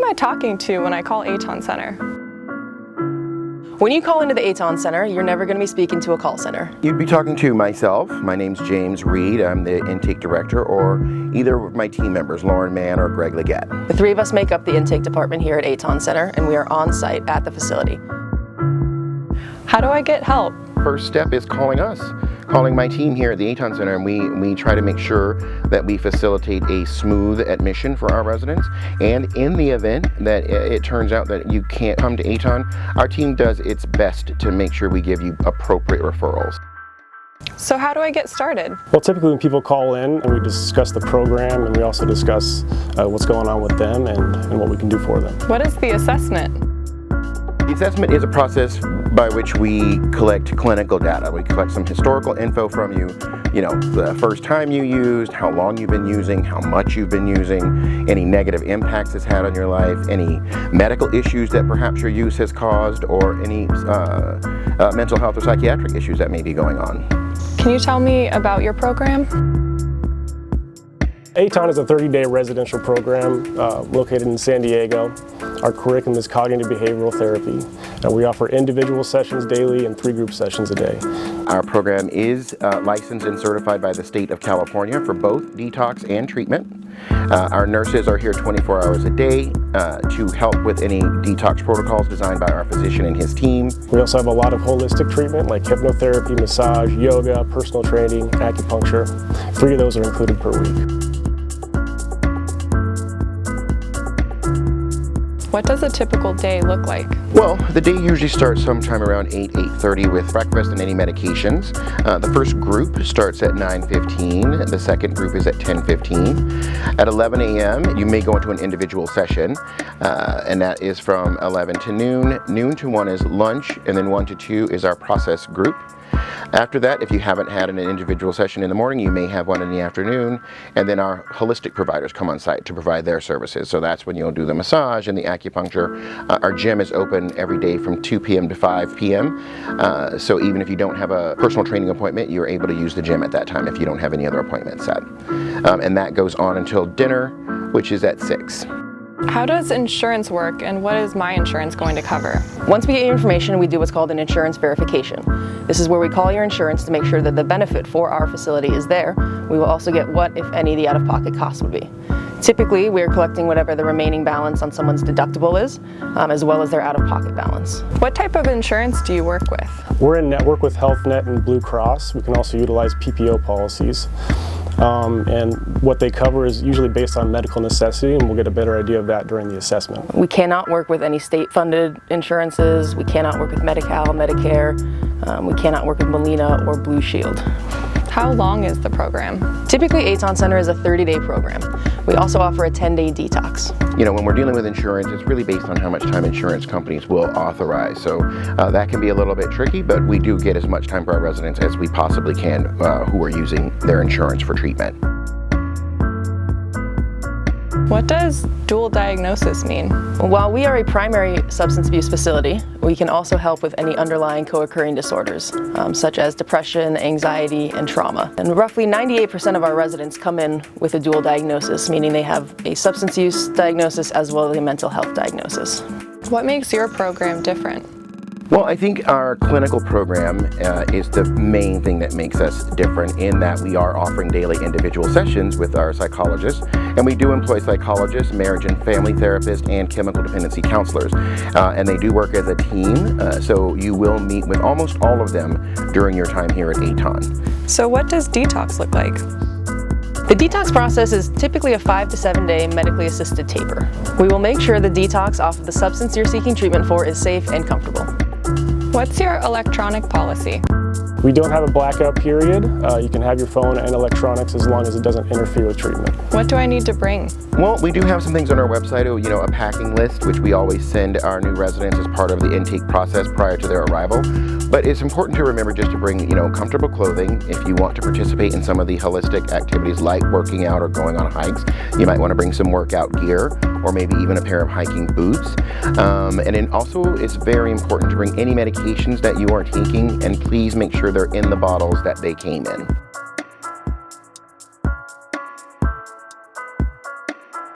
I talking to when I call AToN Center? When you call into the AToN Center, you're never going to be speaking to a call center. You'd be talking to myself. My name's James Reed. I'm the intake director, or either of my team members, Mann or Greg Ligett. The three of us make up the intake department here at AToN Center, and we are on site at the facility. How do I get help? First step is calling us. Calling my team here at the AToN Center, and we try to make sure that we facilitate a smooth admission for our residents. And in the event that it turns out that you can't come to AToN, our team does its best to make sure we give you appropriate referrals. So how do I get started? Well, typically when people call in, and we discuss the program, and we also discuss what's going on with them and what we can do for them. What is the assessment? The assessment is a process by which we collect clinical data. We collect some historical info from you, the first time you used, how long you've been using, how much you've been using, any negative impacts it's had on your life, any medical issues that perhaps your use has caused, or any mental health or psychiatric issues that may be going on. Can you tell me about your program? AToN is a 30-day residential program located in San Diego. Our curriculum is cognitive behavioral therapy, and we offer individual sessions daily and 3 group sessions a day. Our program is licensed and certified by the state of California for both detox and treatment. Our nurses are here 24 hours a day to help with any detox protocols designed by our physician and his team. We also have a lot of holistic treatment like hypnotherapy, massage, yoga, personal training, acupuncture. 3 of those are included per week. What does a typical day look like? Well, the day usually starts sometime around 8:30 with breakfast and any medications. The first group starts at 9:15. The second group is at 10:15. At 11 a.m., you may go into an individual session, and that is from 11 to noon. Noon to 1 is lunch, and then 1 to 2 is our process group. After that, if you haven't had an individual session in the morning, you may have one in the afternoon, and then our holistic providers come on site to provide their services. So that's when you'll do the massage and the acupuncture. Our gym is open every day from 2 p.m. to 5 p.m. So even if you don't have a personal training appointment, you're able to use the gym at that time if you don't have any other appointments set. And that goes on until dinner, which is at 6. How does insurance work, and what is my insurance going to cover? Once we get your information, we do what's called an insurance verification. This is where we call your insurance to make sure that the benefit for our facility is there. We will also get what, if any, the out-of-pocket costs would be. Typically, we're collecting whatever the remaining balance on someone's deductible is, as well as their out-of-pocket balance. What type of insurance do you work with? We're in network with HealthNet and Blue Cross. We can also utilize PPO policies. And what they cover is usually based on medical necessity, and we'll get a better idea of that during the assessment. We cannot work with any state-funded insurances. We cannot work with Medi-Cal, Medicare. We cannot work with Molina or Blue Shield. How long is the program? Typically, AToN Center is a 30-day program. We also offer a 10-day detox. When we're dealing with insurance, it's really based on how much time insurance companies will authorize. So that can be a little bit tricky, but we do get as much time for our residents as we possibly can who are using their insurance for treatment. What does dual diagnosis mean? While we are a primary substance abuse facility, we can also help with any underlying co-occurring disorders, such as depression, anxiety, and trauma. And roughly 98% of our residents come in with a dual diagnosis, meaning they have a substance use diagnosis as well as a mental health diagnosis. What makes your program different? Well, I think our clinical program is the main thing that makes us different, in that we are offering daily individual sessions with our psychologists, and we do employ psychologists, marriage and family therapists, and chemical dependency counselors. And they do work as a team, so you will meet with almost all of them during your time here at AToN. So what does detox look like? The detox process is typically a 5 to 7 day medically assisted taper. We will make sure the detox off of the substance you're seeking treatment for is safe and comfortable. What's your electronic policy? We don't have a blackout period. You can have your phone and electronics as long as it doesn't interfere with treatment. What do I need to bring? Well, we do have some things on our website, a packing list, which we always send our new residents as part of the intake process prior to their arrival. But it's important to remember just to bring, comfortable clothing. If you want to participate in some of the holistic activities like working out or going on hikes, you might want to bring some workout gear, or maybe even a pair of hiking boots. And then also, it's very important to bring any medications that you are taking, and please make sure they're in the bottles that they came in.